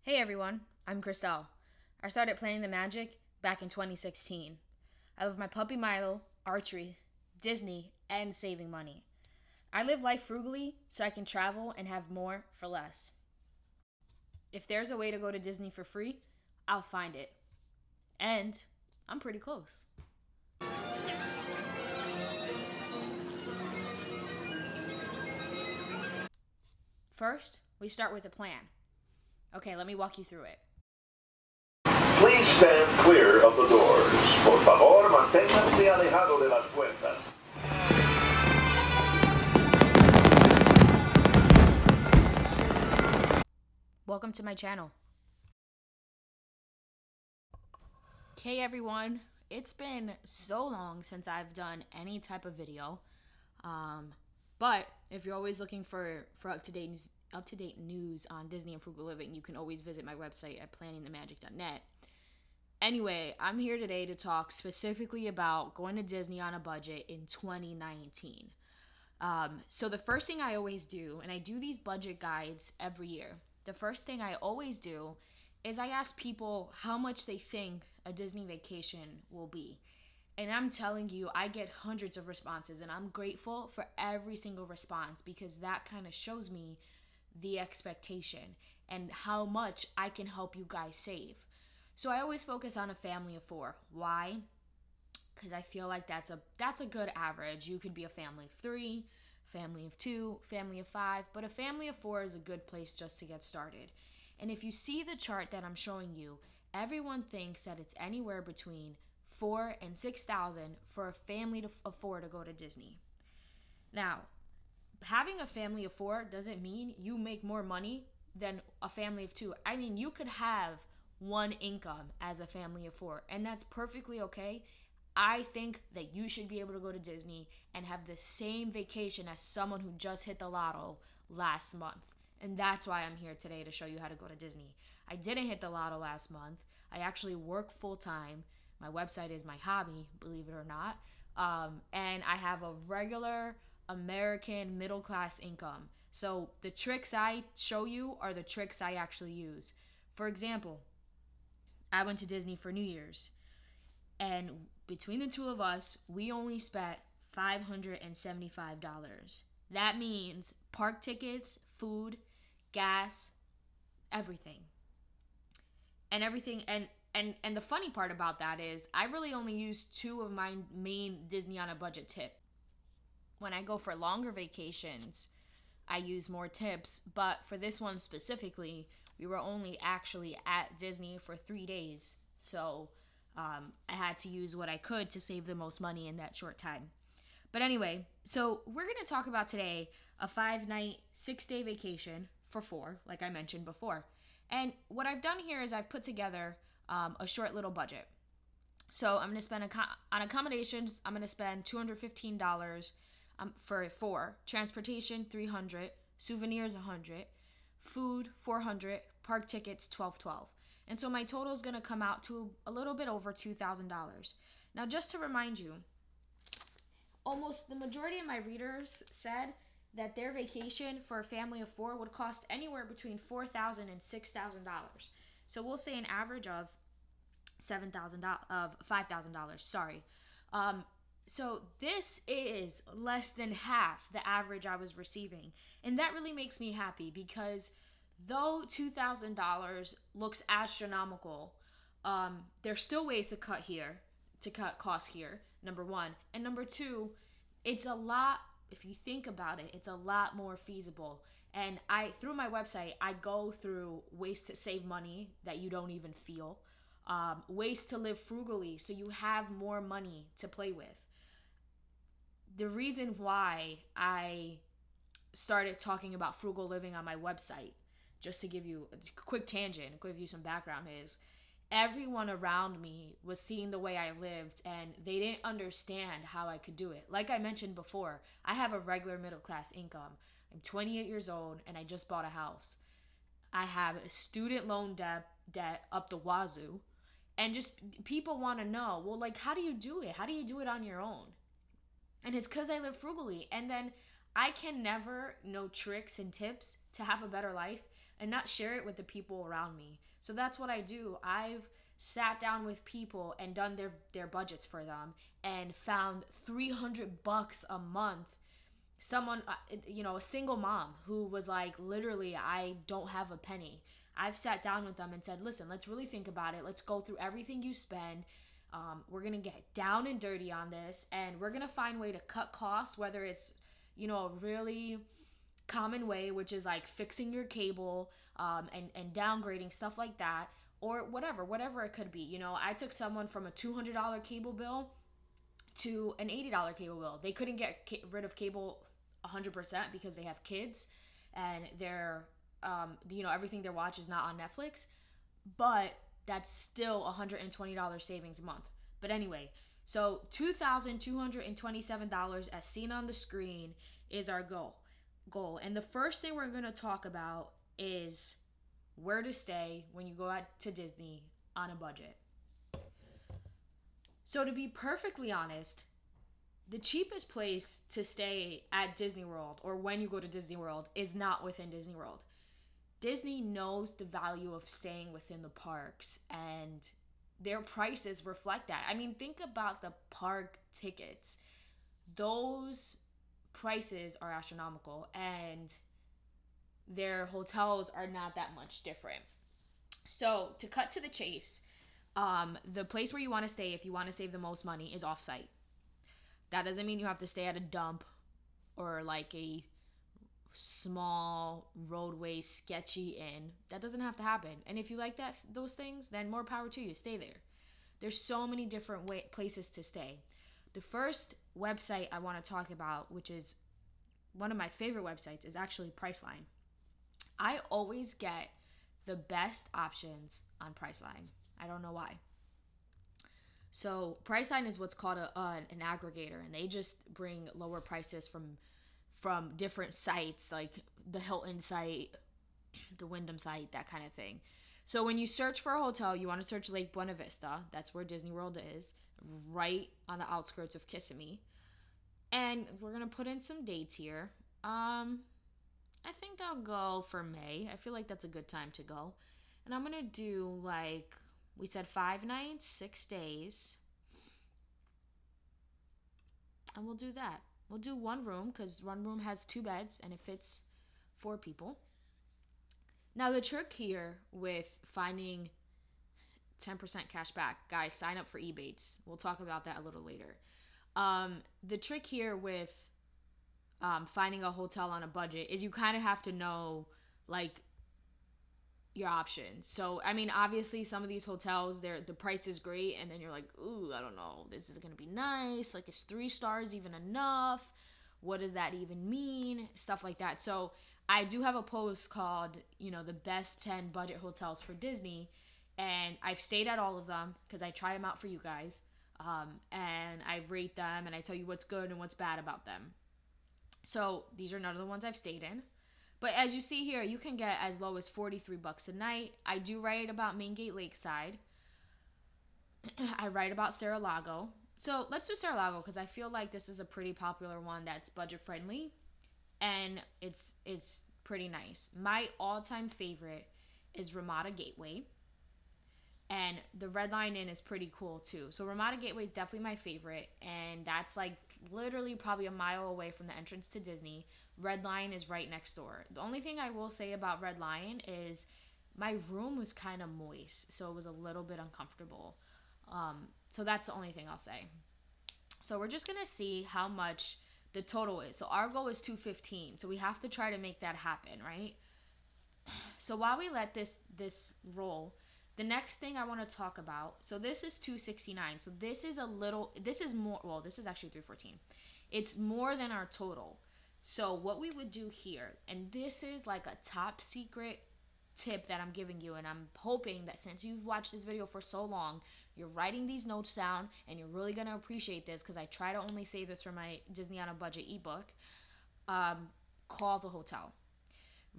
Hey everyone, I'm Christelle. I started playing the Magic back in 2016. I love my puppy Milo, archery, Disney, and saving money. I live life frugally so I can travel and have more for less. If there's a way to go to Disney for free, I'll find it. And I'm pretty close. First, we start with a plan. Okay, let me walk you through it. Please stand clear of the doors. Por favor, manténganse alejado de las puertas. Welcome to my channel. Okay everyone, it's been so long since I've done any type of video. But if you're always looking for up-to-date news on Disney and frugal living, you can always visit my website at planningthemagic.net. Anyway, I'm here today to talk specifically about going to Disney on a budget in 2019. So the first thing I always do, and I do these budget guides every year, the first thing I always do is I ask people how much they think a Disney vacation will be. And I'm telling you, I get hundreds of responses, and I'm grateful for every single response because that kind of shows me the expectation and how much I can help you guys save. So I always focus on a family of 4. Why? Because I feel like that's a good average. You could be a family of 3, family of 2, family of 5, but a family of 4 is a good place just to get started. And if you see the chart that I'm showing you, everyone thinks that it's anywhere between $4,000 and $6,000 for a family of 4 to go to Disney. Now, having a family of 4 doesn't mean you make more money than a family of 2. I mean, you could have one income as a family of 4, and that's perfectly okay. I think that you should be able to go to Disney and have the same vacation as someone who just hit the lotto last month. And that's why I'm here today, to show you how to go to Disney. I didn't hit the lotto last month. I actually work full time. My website is my hobby, believe it or not. And I have a regular American middle class income. So the tricks I show you are the tricks I actually use. For example, I went to Disney for New Year's, and between the two of us, we only spent $575. That means park tickets, food, gas, everything. And everything and the funny part about that is I really only use 2 of my main Disney on a budget tip. When I go for longer vacations, I use more tips, but for this one specifically, we were only actually at Disney for 3 days. So I had to use what I could to save the most money in that short time. But anyway, so we're going to talk about today a 5-night, 6-day vacation for 4, like I mentioned before. And what I've done here is I've put together a short little budget. So I'm going to spend on accommodations, I'm going to spend $215 for 4, transportation $300, souvenirs $100, food $400, park tickets $12. And so my total is going to come out to a little bit over $2,000. Now, just to remind you, almost the majority of my readers said that their vacation for a family of 4 would cost anywhere between $4,000 and $6,000. So we'll say an average of $5,000. Sorry. So this is less than half the average I was receiving, and that really makes me happy because though $2,000 looks astronomical, there's still ways to cut costs here, number 1. And number 2, it's a lot, if you think about it, it's a lot more feasible. And through my website, I go through ways to save money that you don't even feel, ways to live frugally so you have more money to play with. The reason why I started talking about frugal living on my website, just to give you a quick tangent, give you some background, is everyone around me was seeing the way I lived and they didn't understand how I could do it. Like I mentioned before, I have a regular middle class income. I'm 28 years old and I just bought a house. I have a student loan debt up the wazoo. And just people want to know, well, like, how do you do it? How do you do it on your own? And it's because I live frugally. And then I can never know tricks and tips to have a better life and not share it with the people around me. So that's what I do. I've sat down with people and done their budgets for them and found $300 a month. Someone, a single mom who was like, literally, I don't have a penny. I've sat down with them and said, listen, let's really think about it. Let's go through everything you spend. We're going to get down and dirty on this, and we're going to find a way to cut costs, whether it's, a really common way, which is like fixing your cable, and downgrading, stuff like that, or whatever it could be. I took someone from a $200 cable bill to an $80 cable bill. They couldn't get rid of cable 100% because they have kids and they're everything they watch is not on Netflix, but that's still $120 savings a month. But anyway, so $2,227 as seen on the screen is our goal. And the first thing we're going to talk about is where to stay when you go out to Disney on a budget. So to be perfectly honest, the cheapest place to stay at Disney World, or when you go to Disney World, is not within Disney World. Disney knows the value of staying within the parks, and their prices reflect that. I mean, think about the park tickets. Those prices are astronomical, and their hotels are not that much different. So to cut to the chase, the place where you want to stay, if you want to save the most money, is offsite. That doesn't mean you have to stay at a dump or like a small roadway sketchy inn. That doesn't have to happen. And if you like those things, then more power to you. Stay there. There's so many different places to stay. The first website I want to talk about, which is one of my favorite websites, is actually Priceline. I always get the best options on Priceline. I don't know why. So Priceline is what's called an aggregator, and they just bring lower prices from different sites, like the Hilton site, the Wyndham site, that kind of thing. So when you search for a hotel, you want to search Lake Buena Vista. That's where Disney World is, right on the outskirts of Kissimmee. And we're going to put in some dates here. I think I'll go for May. I feel like that's a good time to go. And I'm going to do, like, we said 5 nights, 6 days. And we'll do that. We'll do one room because one room has 2 beds and it fits 4 people. Now, the trick here with finding 10% cash back, guys, sign up for Ebates. We'll talk about that a little later. The trick here with finding a hotel on a budget is you kind of have to know, like, your options. So, I mean, obviously some of these hotels, the price is great, and then you're like, ooh, I don't know, this is gonna be nice, like, is 3 stars even enough? What does that even mean? Stuff like that. So I do have a post called, the best 10 budget hotels for Disney, and I've stayed at all of them because I try them out for you guys, and I rate them and I tell you what's good and what's bad about them. So these are none of the ones I've stayed in. But as you see here, you can get as low as $43 a night. I do write about Main Gate Lakeside. I write about Cerro Lago. So let's do Cerro Lago because I feel like this is a pretty popular one that's budget friendly, and it's pretty nice. My all-time favorite is Ramada Gateway, and the Red Lion Inn is pretty cool too. So Ramada Gateway is definitely my favorite, and that's like literally probably a mile away from the entrance to Disney. Red Lion is right next door. The only thing I will say about Red Lion is my room was kind of moist, so it was a little bit uncomfortable. So that's the only thing I'll say. So we're just gonna see how much the total is. So our goal is $215, so we have to try to make that happen, right? So while we let this roll, the next thing I want to talk about, so this is $269. So this is more, well, this is actually $314. It's more than our total. So what we would do here, and this is like a top secret tip that I'm giving you, and I'm hoping that since you've watched this video for so long, you're writing these notes down, and you're really going to appreciate this because I try to only save this for my Disney on a Budget ebook. Call the hotel.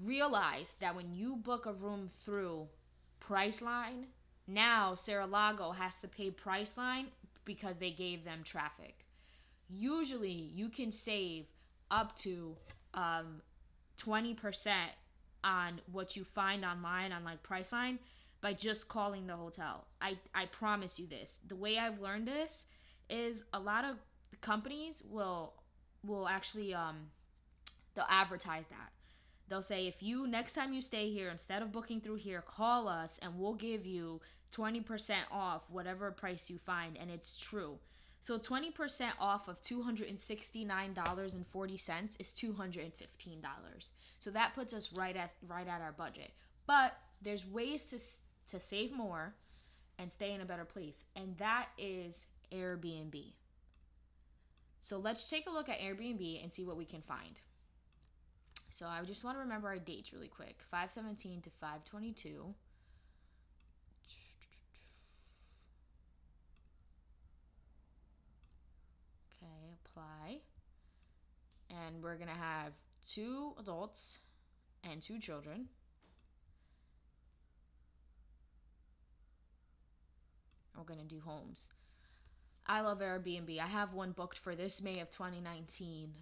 Realize that when you book a room through Priceline, now Cerro Lago has to pay Priceline because they gave them traffic. Usually you can save up to 20% on what you find online on like Priceline by just calling the hotel. I promise you this. The way I've learned this is a lot of companies will actually they'll advertise that. They'll say, if you next time you stay here, instead of booking through here, call us and we'll give you 20% off whatever price you find. And it's true. So 20% off of $269.40 is $215. So that puts us right at our budget. But there's ways to save more and stay in a better place, and that is Airbnb. So let's take a look at Airbnb and see what we can find. So I just want to remember our dates really quick. 5/17 to 5/22. Okay, apply. And we're going to have 2 adults and 2 children. We're going to do homes. I love Airbnb. I have one booked for this May of 2019.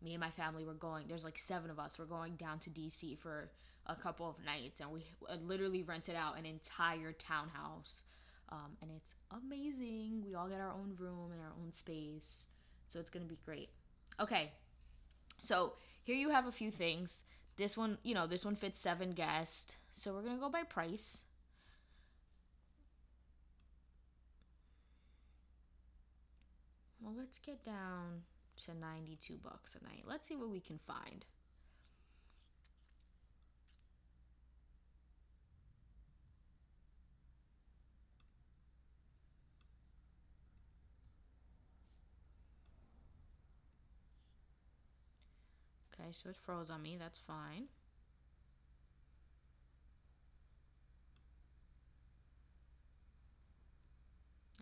Me and my family were going, there's like 7 of us. We're going down to DC for a couple of nights, and we literally rented out an entire townhouse. And it's amazing. We all get our own room and our own space. So it's going to be great. Okay. So here you have a few things. This one, this one fits 7 guests. So we're going to go by price. Well, let's get down to $92 a night. Let's see what we can find. Okay, so it froze on me. That's fine.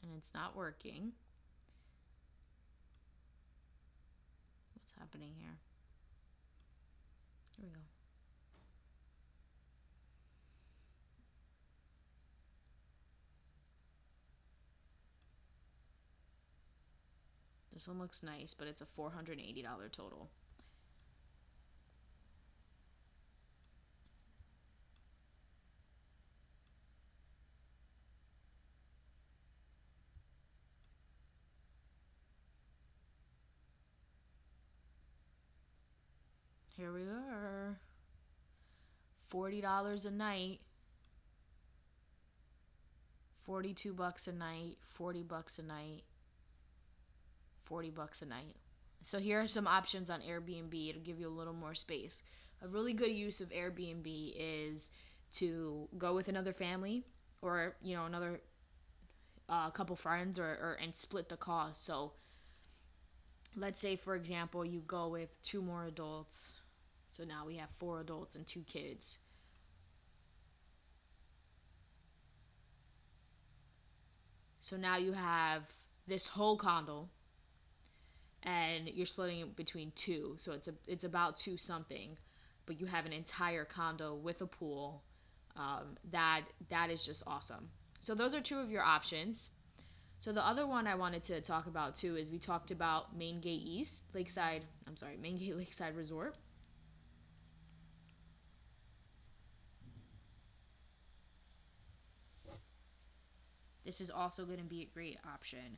And it's not working. What's happening here? Here we go. This one looks nice, but it's a $480 total. Here we are. $40 a night. $42 a night. $40 a night. $40 a night. So here are some options on Airbnb. It'll give you a little more space. A really good use of Airbnb is to go with another family, or another couple friends, or and split the cost. So let's say, for example, you go with 2 more adults. So now we have 4 adults and 2 kids. So now you have this whole condo, and you're splitting it between 2. So it's about 2 something, but you have an entire condo with a pool. That is just awesome. So those are 2 of your options. So the other one I wanted to talk about too is we talked about Main Gate Lakeside Resort. This is also going to be a great option.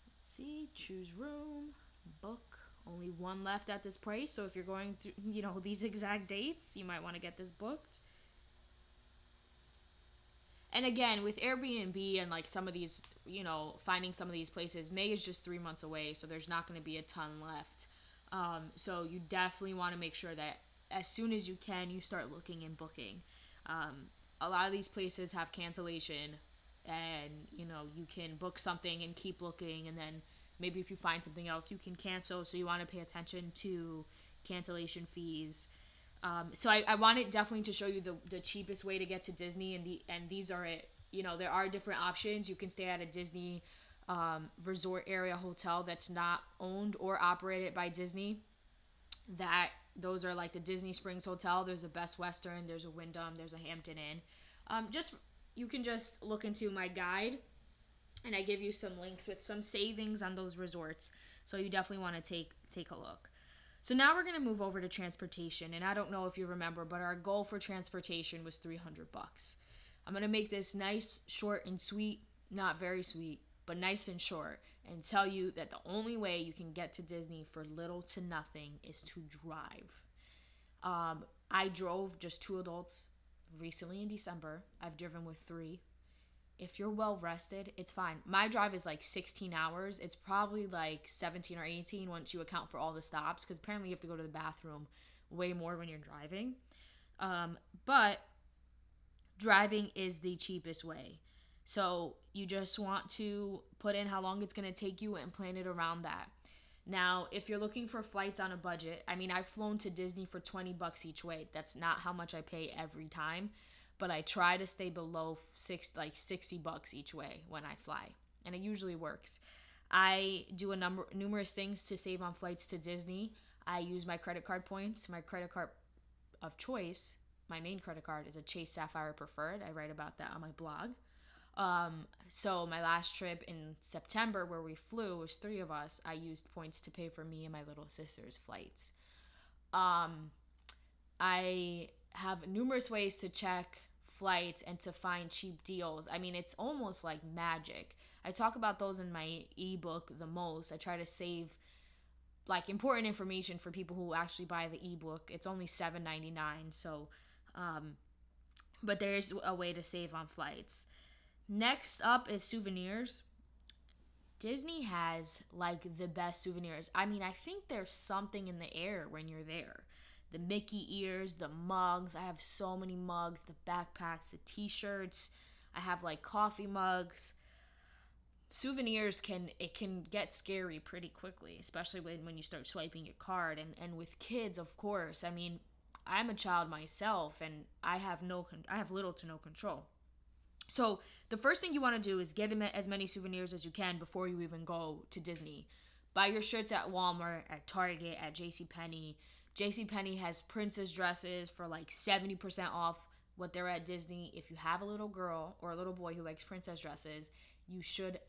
Let's see, choose room, book. Only 1 left at this price. So if you're going through, these exact dates, you might want to get this booked. And again, with Airbnb and like some of these, finding some of these places, May is just 3 months away, so there's not going to be a ton left. So you definitely want to make sure that as soon as you can, you start looking and booking. A lot of these places have cancellation, and you can book something and keep looking, and then maybe if you find something else, you can cancel. So you want to pay attention to cancellation fees. So I wanted definitely to show you the cheapest way to get to Disney, and these are it. There are different options. You can stay at a Disney resort area hotel that's not owned or operated by Disney. Those are like the Disney Springs Hotel. There's a Best Western. There's a Wyndham. There's a Hampton Inn. You can just look into my guide, and I give you some links with some savings on those resorts. So you definitely want to take a look. So now we're going to move over to transportation. And I don't know if you remember, but our goal for transportation was $300. I'm going to make this nice, short, and sweet. Not very sweet, but nice and short. And tell you that the only way you can get to Disney for little to nothing is to drive. I drove just 2 adults recently in December. I've driven with 3. If you're well rested, it's fine. My drive is like 16 hours. It's probably like 17 or 18 once you account for all the stops, because apparently you have to go to the bathroom way more when you're driving. But driving is the cheapest way. So you just want to put in how long it's going to take you and plan it around that. Now, if you're looking for flights on a budget, I mean, I've flown to Disney for $20 each way. That's not how much I pay every time, but I try to stay below $60 each way when I fly, and it usually works. I do numerous things to save on flights to Disney. I use my credit card points. My credit card of choice, my main credit card, is a Chase Sapphire Preferred. I write about that on my blog. So my last trip in September, where we flew, was 3 of us. I used points to pay for me and my little sister's flights. I have numerous ways to check flights and to find cheap deals. I mean, it's almost like magic. I talk about those in my ebook the most. I try to save like important information for people who actually buy the ebook. It's only $7.99. So, but there's a way to save on flights. Next up is souvenirs. Disney has like the best souvenirs. I mean, I think there's something in the air when you're there. The Mickey ears, the mugs. I have so many mugs, the backpacks, the t-shirts. I have like coffee mugs. Souvenirs can get scary pretty quickly, especially when you start swiping your card. And with kids, of course. I mean, I'm a child myself, and I have little to no control. So the first thing you want to do is get as many souvenirs as you can before you even go to Disney. Buy your shirts at Walmart, at Target, at JCPenney. JCPenney has princess dresses for like 70% off what they're at Disney. If you have a little girl or a little boy who likes princess dresses, you should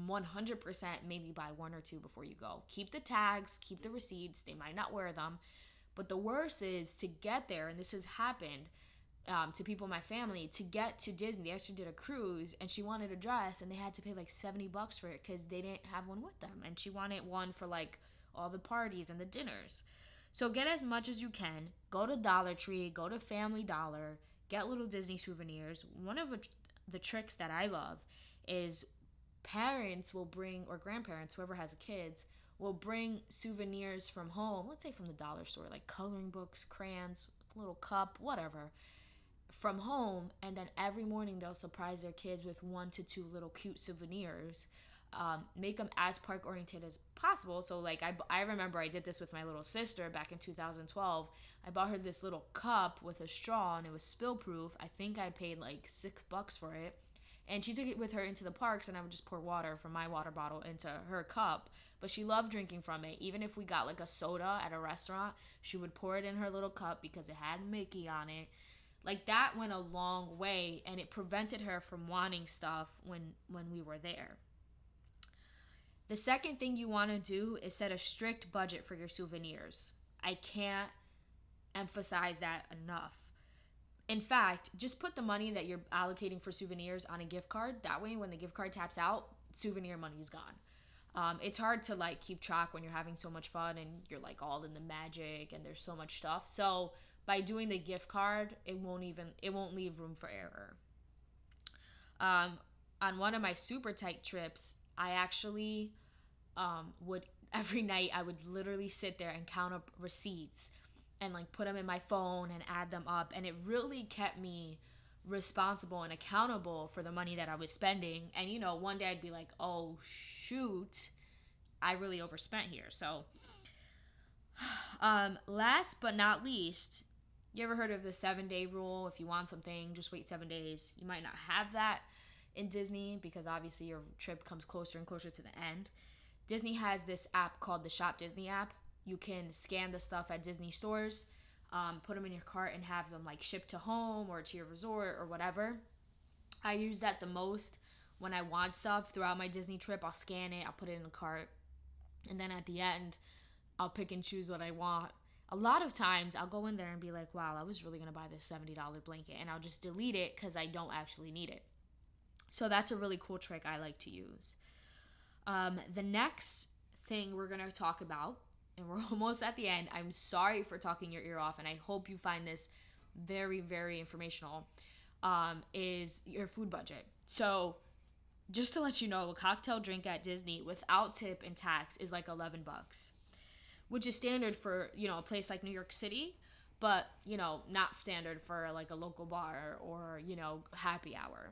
100% maybe buy 1 or 2 before you go. Keep the tags, keep the receipts. They might not wear them. But the worst is to get there, and this has happened to people in my family, to get to Disney. They actually did a cruise, and she wanted a dress, and they had to pay like $70 for it because they didn't have one with them, and she wanted one for like all the parties and the dinners. So get as much as you can. Go to Dollar Tree, go to Family Dollar, get little Disney souvenirs. One of the tricks that I love is parents will bring, or grandparents, whoever has kids, will bring souvenirs from home, let's say from the dollar store, like coloring books, crayons, little cup, whatever, from home, and then every morning they'll surprise their kids with 1 to 2 little cute souvenirs. Make them as park oriented as possible. So like I remember I did this with my little sister back in 2012. I bought her this little cup with a straw, and it was spill proof. I think I paid like $6 for it, and she took it with her into the parks, and I would just pour water from my water bottle into her cup. But she loved drinking from it. Even if we got like a soda at a restaurant, she would pour it in her little cup because it had Mickey on it. Like that went a long way, and it prevented her from wanting stuff when we were there. The second thing you want to do is set a strict budget for your souvenirs. I can't emphasize that enough. In fact, just put the money that you're allocating for souvenirs on a gift card. That way, when the gift card taps out, souvenir money is gone. It's hard to like keep track when you're having so much fun and you're like all in the magic and there's so much stuff. So by doing the gift card, it won't leave room for error. On one of my super tight trips, I actually would every night I would literally sit there and count up receipts and like put them in my phone and add them up, and it really kept me responsible and accountable for the money that I was spending. And one day I'd be like, oh shoot, I really overspent here. So last but not least, you ever heard of the 7-day rule? If you want something, just wait 7 days. You might not have that in Disney because obviously your trip comes closer and closer to the end. Disney has this app called the Shop Disney app. You can scan the stuff at Disney stores, put them in your cart, and have them like shipped to home or to your resort or whatever. I use that the most when I want stuff throughout my Disney trip. I'll scan it, I'll put it in the cart, and then at the end, I'll pick and choose what I want. A lot of times I'll go in there and be like, wow, I was really going to buy this $70 blanket, and I'll just delete it because I don't actually need it. So that's a really cool trick I like to use. The next thing we're going to talk about, and we're almost at the end. I'm sorry for talking your ear off, and I hope you find this very, very informational, is your food budget. So just to let you know, a cocktail drink at Disney without tip and tax is like $11, which is standard for, a place like New York City, but, not standard for like a local bar or, happy hour.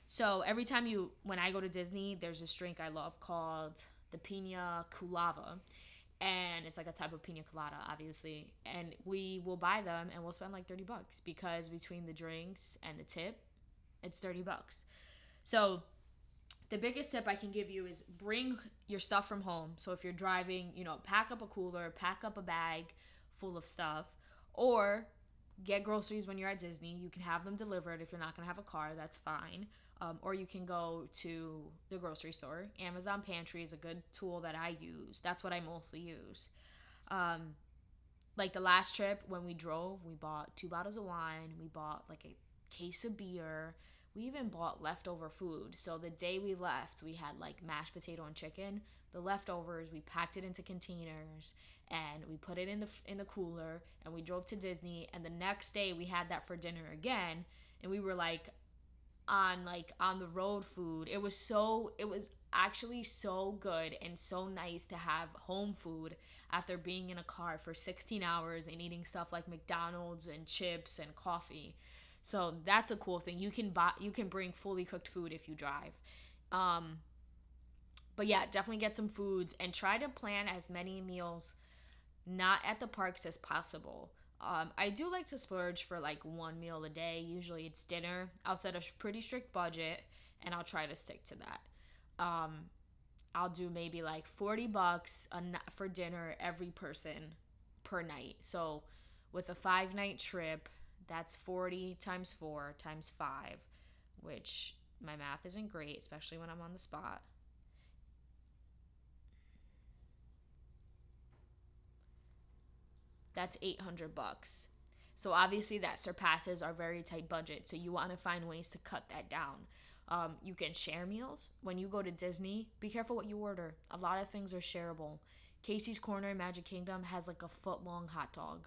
So every time when I go to Disney, there's this drink I love called the Pina Colada, and it's like a type of pina colada, obviously, and we will buy them and we'll spend like $30 because between the drinks and the tip, it's $30. So the biggest tip I can give you is bring your stuff from home. So if you're driving, pack up a cooler, pack up a bag full of stuff, or get groceries when you're at Disney. You can have them delivered if you're not going to have a car, that's fine. Or you can go to the grocery store. Amazon Pantry is a good tool that I use. That's what I mostly use. Like the last trip when we drove, we bought 2 bottles of wine. We bought like a case of beer. We even bought leftover food. So the day we left, we had like mashed potato and chicken. The leftovers, we packed it into containers and we put it in the cooler, and we drove to Disney. And the next day we had that for dinner again, and we were like on the road food. It was actually so good and so nice to have home food after being in a car for 16 hours and eating stuff like McDonald's and chips and coffee. So that's a cool thing. You can bring fully cooked food if you drive. But yeah, definitely get some foods and try to plan as many meals not at the parks as possible. I do like to splurge for like one meal a day. Usually it's dinner. I'll set a pretty strict budget and I'll try to stick to that. I'll do maybe like $40 for dinner every person per night. So with a 5-night trip, that's 40 times 4 times 5, which my math isn't great, especially when I'm on the spot. That's $800. So obviously that surpasses our very tight budget. So you want to find ways to cut that down. You can share meals. When you go to Disney, be careful what you order. A lot of things are shareable. Casey's Corner in Magic Kingdom has like a foot-long hot dog.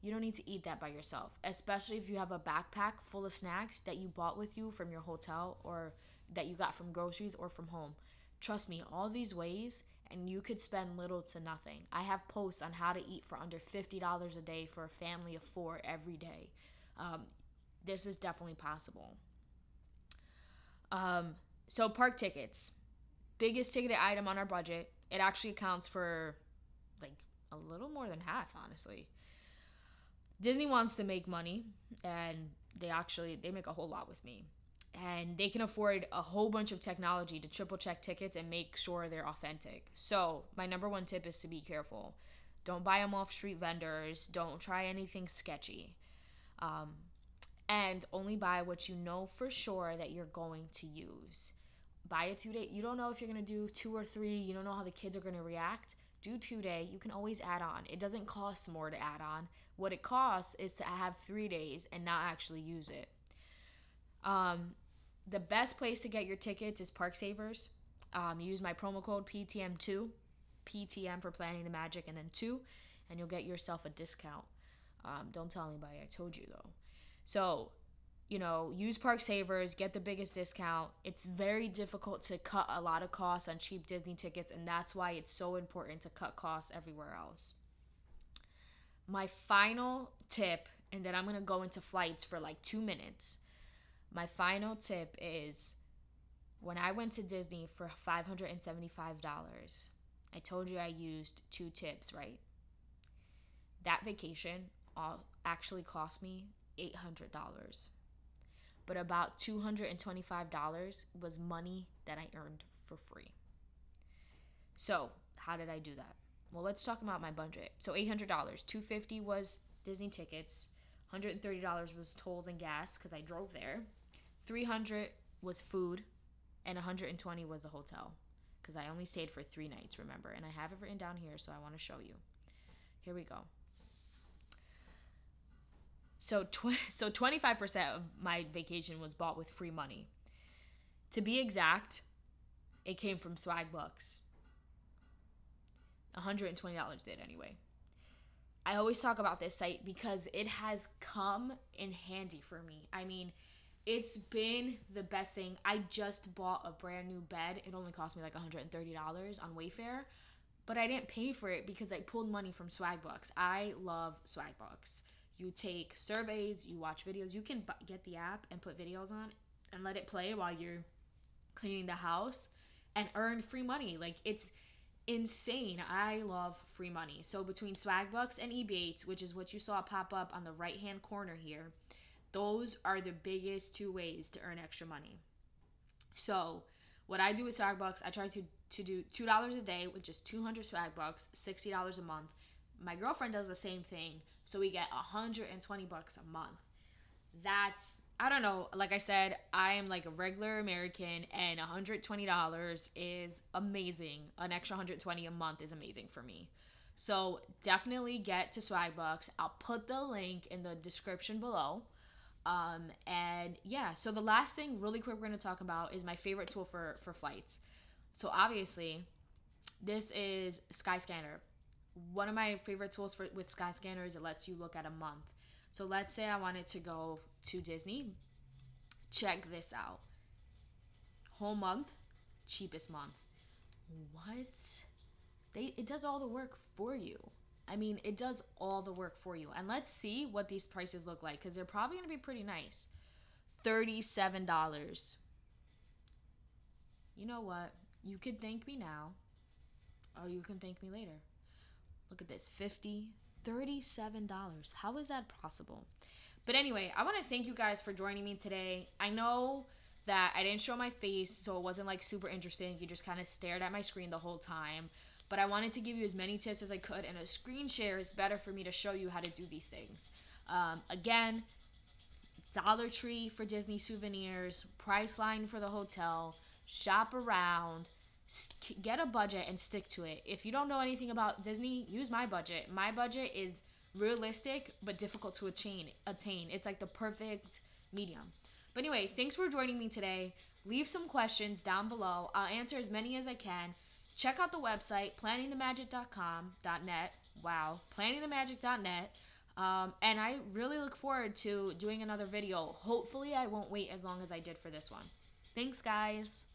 You don't need to eat that by yourself, especially if you have a backpack full of snacks that you bought with you from your hotel or that you got from groceries or from home. Trust me, all these ways, and you could spend little to nothing. I have posts on how to eat for under $50 a day for a family of 4 every day. This is definitely possible. So park tickets, biggest ticketed item on our budget. It actually accounts for like a little more than half, honestly. Disney wants to make money, and they make a whole lot with me. And they can afford a whole bunch of technology to triple check tickets and make sure they're authentic. So my number one tip is to be careful. Don't buy them off street vendors. Don't try anything sketchy. And only buy what you know for sure that you're going to use. Buy a 2-day. You don't know if you're going to do 2 or 3. You don't know how the kids are going to react. Do 2-day. You can always add on. It doesn't cost more to add on. What it costs is to have 3 days and not actually use it. The best place to get your tickets is Park Savers. Use my promo code PTM2, PTM for Planning the Magic, and then 2, and you'll get yourself a discount. Don't tell anybody I told you, though. So, use Park Savers, get the biggest discount. It's very difficult to cut a lot of costs on cheap Disney tickets, and that's why it's so important to cut costs everywhere else. My final tip, and then I'm going to go into flights for like 2 minutes. My final tip is when I went to Disney for $575, I told you I used 2 tips, right? That vacation actually cost me $800. But about $225 was money that I earned for free. So, how did I do that? Well, let's talk about my budget. So, $800, $250 was Disney tickets, $130 was tolls and gas because I drove there. $300 was food, and $120 was the hotel because I only stayed for 3 nights, remember? And I have it written down here, so I want to show you. Here we go. So 25% of my vacation was bought with free money. To be exact, it came from Swagbucks. $120 did anyway. I always talk about this site because it has come in handy for me. I mean, it's been the best thing. I just bought a brand new bed. It only cost me like $130 on Wayfair, but I didn't pay for it because I pulled money from Swagbucks. I love Swagbucks. You take surveys, you watch videos. You can get the app and put videos on and let it play while you're cleaning the house and earn free money. Like, it's insane. I love free money. So between Swagbucks and Ebates, which is what you saw pop up on the right hand corner here, those are the biggest two ways to earn extra money. So what I do with Swagbucks, I try to do $2 a day, which is 200 Swagbucks, $60 a month. My girlfriend does the same thing, so we get $120 a month. That's, I don't know, like I said, I am like a regular American, and $120 is amazing. An extra $120 a month is amazing for me. So definitely get to Swagbucks. I'll put the link in the description below. And yeah, so the last thing really quick we're going to talk about is my favorite tool for flights. So obviously, this is Skyscanner. One of my favorite tools with Skyscanner is it lets you look at a month. So let's say I wanted to go to Disney. Check this out. Whole month, cheapest month. What? It does all the work for you. I mean, it does all the work for you. And let's see what these prices look like, because they're probably going to be pretty nice. $37. You know what? You could thank me now, or you can thank me later. Look at this, $50, $37. How is that possible? But anyway, I want to thank you guys for joining me today. I know that I didn't show my face, so it wasn't like super interesting. You just kind of stared at my screen the whole time. But I wanted to give you as many tips as I could, and a screen share is better for me to show you how to do these things. Again, Dollar Tree for Disney souvenirs, Priceline for the hotel, shop around, get a budget and stick to it. If you don't know anything about Disney, use my budget. My budget is realistic but difficult to attain. It's like the perfect medium. But anyway, thanks for joining me today. Leave some questions down below. I'll answer as many as I can. Check out the website, planningthemagic.net. Wow, planningthemagic.net. And I really look forward to doing another video. Hopefully I won't wait as long as I did for this one. Thanks, guys.